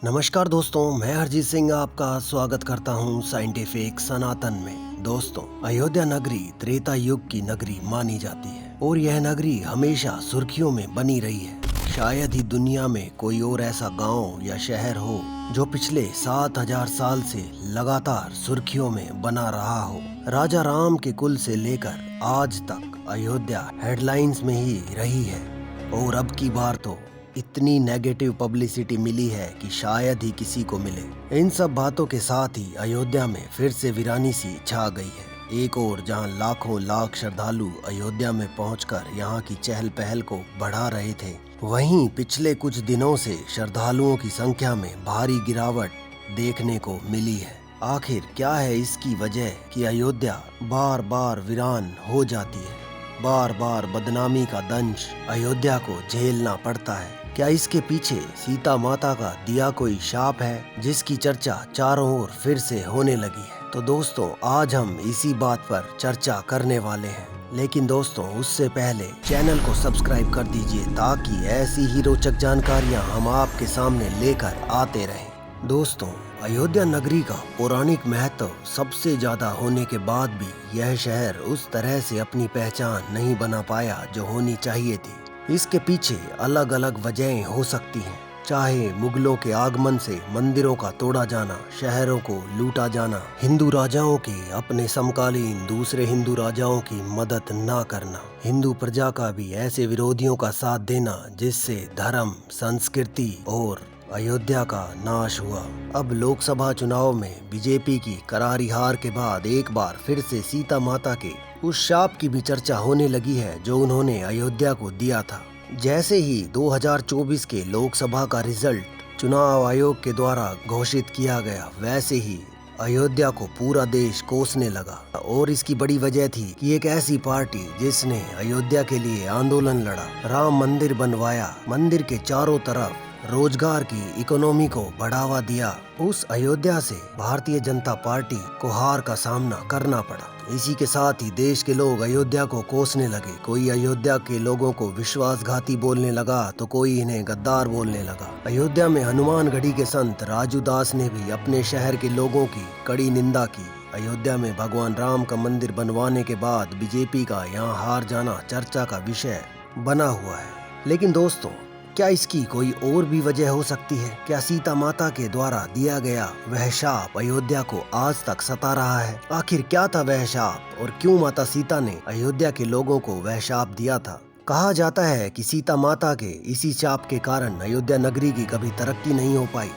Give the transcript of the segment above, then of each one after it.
नमस्कार दोस्तों, मैं हरजीत सिंह आपका स्वागत करता हूं साइंटिफिक सनातन में। दोस्तों, अयोध्या नगरी त्रेता युग की नगरी मानी जाती है और यह नगरी हमेशा सुर्खियों में बनी रही है। शायद ही दुनिया में कोई और ऐसा गांव या शहर हो जो पिछले 7000 साल से लगातार सुर्खियों में बना रहा हो। राजा राम के कुल से लेकर आज तक अयोध्या हेडलाइंस में ही रही है और अब की बार तो इतनी नेगेटिव पब्लिसिटी मिली है कि शायद ही किसी को मिले। इन सब बातों के साथ ही अयोध्या में फिर से वीरानी सी छा गई है। एक और जहां लाखों लाख श्रद्धालु अयोध्या में पहुंचकर यहां की चहल पहल को बढ़ा रहे थे, वहीं पिछले कुछ दिनों से श्रद्धालुओं की संख्या में भारी गिरावट देखने को मिली है। आखिर क्या है इसकी वजह कि अयोध्या बार बार वीरान हो जाती है? बार बार बदनामी का दंश अयोध्या को झेलना पड़ता है। क्या इसके पीछे सीता माता का दिया कोई शाप है जिसकी चर्चा चारों ओर फिर से होने लगी है? तो दोस्तों, आज हम इसी बात पर चर्चा करने वाले हैं। लेकिन दोस्तों, उससे पहले चैनल को सब्सक्राइब कर दीजिए ताकि ऐसी ही रोचक जानकारियां हम आपके सामने लेकर आते रहें। दोस्तों, अयोध्या नगरी का पौराणिक महत्व सबसे ज्यादा होने के बाद भी यह शहर उस तरह से अपनी पहचान नहीं बना पाया जो होनी चाहिए थी। इसके पीछे अलग अलग वजहें हो सकती हैं, चाहे मुगलों के आगमन से मंदिरों का तोड़ा जाना, शहरों को लूटा जाना, हिंदू राजाओं के अपने समकालीन दूसरे हिंदू राजाओं की मदद न करना, हिंदू प्रजा का भी ऐसे विरोधियों का साथ देना जिससे धर्म, संस्कृति और अयोध्या का नाश हुआ। अब लोकसभा चुनाव में बीजेपी की करारी हार के बाद एक बार फिर से सीता माता के उस शाप की भी चर्चा होने लगी है जो उन्होंने अयोध्या को दिया था। जैसे ही 2024 के लोकसभा का रिजल्ट चुनाव आयोग के द्वारा घोषित किया गया, वैसे ही अयोध्या को पूरा देश कोसने लगा। और इसकी बड़ी वजह थी कि एक ऐसी पार्टी जिसने अयोध्या के लिए आंदोलन लड़ा, राम मंदिर बनवाया, मंदिर के चारों तरफ रोजगार की इकोनॉमी को बढ़ावा दिया, उस अयोध्या से भारतीय जनता पार्टी को हार का सामना करना पड़ा। इसी के साथ ही देश के लोग अयोध्या को कोसने लगे। कोई अयोध्या के लोगों को विश्वासघाती बोलने लगा तो कोई इन्हें गद्दार बोलने लगा। अयोध्या में हनुमानगढ़ी के संत राजू दास ने भी अपने शहर के लोगों की कड़ी निंदा की। अयोध्या में भगवान राम का मंदिर बनवाने के बाद बीजेपी का यहाँ हार जाना चर्चा का विषय बना हुआ है। लेकिन दोस्तों, क्या इसकी कोई और भी वजह हो सकती है? क्या सीता माता के द्वारा दिया गया वह शाप अयोध्या को आज तक सता रहा है? आखिर क्या था वह शाप और क्यों माता सीता ने अयोध्या के लोगों को वह शाप दिया था? कहा जाता है कि सीता माता के इसी शाप के कारण अयोध्या नगरी की कभी तरक्की नहीं हो पाई।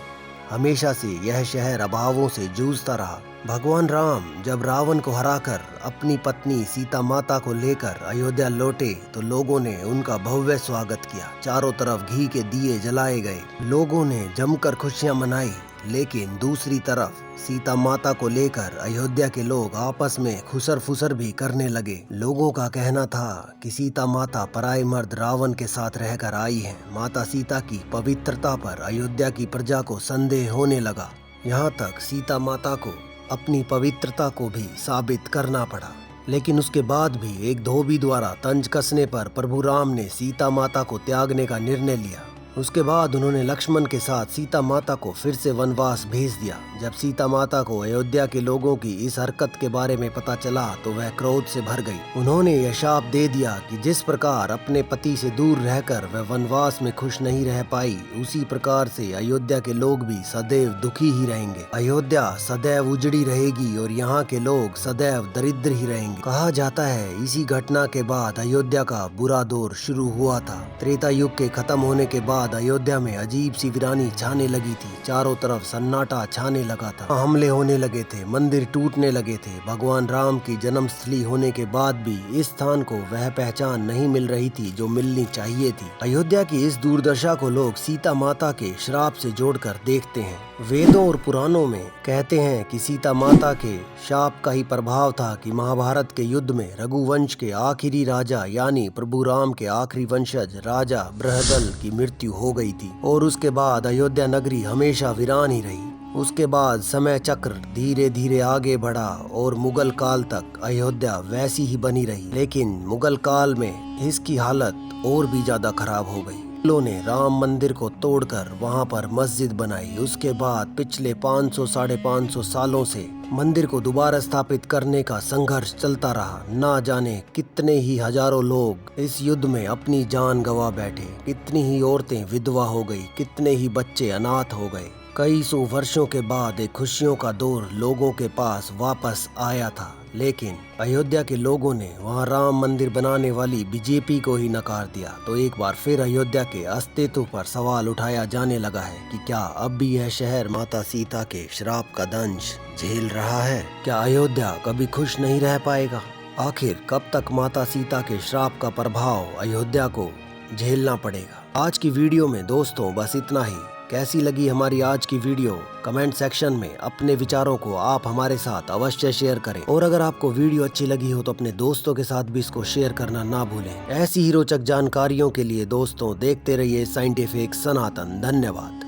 हमेशा से यह शहर अभावों से जूझता रहा। भगवान राम जब रावण को हराकर अपनी पत्नी सीता माता को लेकर अयोध्या लौटे तो लोगों ने उनका भव्य स्वागत किया। चारों तरफ घी के दिए जलाए गए, लोगों ने जमकर खुशियां मनाई। लेकिन दूसरी तरफ सीता माता को लेकर अयोध्या के लोग आपस में खुसर फुसर भी करने लगे। लोगों का कहना था कि सीता माता पराए मर्द रावण के साथ रहकर आई हैं। माता सीता की पवित्रता पर अयोध्या की प्रजा को संदेह होने लगा। यहाँ तक सीता माता को अपनी पवित्रता को भी साबित करना पड़ा। लेकिन उसके बाद भी एक धोबी द्वारा तंज कसने पर प्रभु राम ने सीता माता को त्यागने का निर्णय लिया। उसके बाद उन्होंने लक्ष्मण के साथ सीता माता को फिर से वनवास भेज दिया। जब सीता माता को अयोध्या के लोगों की इस हरकत के बारे में पता चला तो वह क्रोध से भर गई। उन्होंने यह शाप दे दिया कि जिस प्रकार अपने पति से दूर रहकर वह वनवास में खुश नहीं रह पाई, उसी प्रकार से अयोध्या के लोग भी सदैव दुखी ही रहेंगे। अयोध्या सदैव उजड़ी रहेगी और यहाँ के लोग सदैव दरिद्र ही रहेंगे। कहा जाता है इसी घटना के बाद अयोध्या का बुरा दौर शुरू हुआ था। त्रेता युग के खत्म होने के बाद अयोध्या में अजीब सी वीरानी छाने लगी थी। चारों तरफ सन्नाटा छाने लगा था। हमले होने लगे थे, मंदिर टूटने लगे थे। भगवान राम की जन्मस्थली होने के बाद भी इस स्थान को वह पहचान नहीं मिल रही थी जो मिलनी चाहिए थी। अयोध्या की इस दुर्दशा को लोग सीता माता के श्राप से जोड़कर देखते हैं। वेदों और पुराणों में कहते हैं कि सीता माता के शाप का ही प्रभाव था कि महाभारत के युद्ध में रघुवंश के आखिरी राजा यानी प्रभु राम के आखिरी वंशज राजा बृहदल की मृत्यु हो गई थी और उसके बाद अयोध्या नगरी हमेशा वीरान ही रही। उसके बाद समय चक्र धीरे धीरे आगे बढ़ा और मुगल काल तक अयोध्या वैसी ही बनी रही। लेकिन मुगल काल में इसकी हालत और भी ज्यादा खराब हो गई। मुगलों ने राम मंदिर को तोड़कर वहां पर मस्जिद बनाई। उसके बाद पिछले 500 साढ़े 500 सालों से मंदिर को दोबारा स्थापित करने का संघर्ष चलता रहा। ना जाने कितने ही हजारों लोग इस युद्ध में अपनी जान गंवा बैठे, कितनी ही औरतें विधवा हो गई, कितने ही बच्चे अनाथ हो गए। कई सौ वर्षों के बाद एक खुशियों का दौर लोगों के पास वापस आया था, लेकिन अयोध्या के लोगों ने वहां राम मंदिर बनाने वाली बीजेपी को ही नकार दिया। तो एक बार फिर अयोध्या के अस्तित्व पर सवाल उठाया जाने लगा है कि क्या अब भी यह शहर माता सीता के श्राप का दंश झेल रहा है? क्या अयोध्या कभी खुश नहीं रह पाएगा? आखिर कब तक माता सीता के श्राप का प्रभाव अयोध्या को झेलना पड़ेगा? आज की वीडियो में दोस्तों बस इतना ही। कैसी लगी हमारी आज की वीडियो? कमेंट सेक्शन में अपने विचारों को आप हमारे साथ अवश्य शेयर करें, और अगर आपको वीडियो अच्छी लगी हो तो अपने दोस्तों के साथ भी इसको शेयर करना ना भूलें। ऐसी ही रोचक जानकारियों के लिए दोस्तों देखते रहिए साइंटिफिक सनातन। धन्यवाद।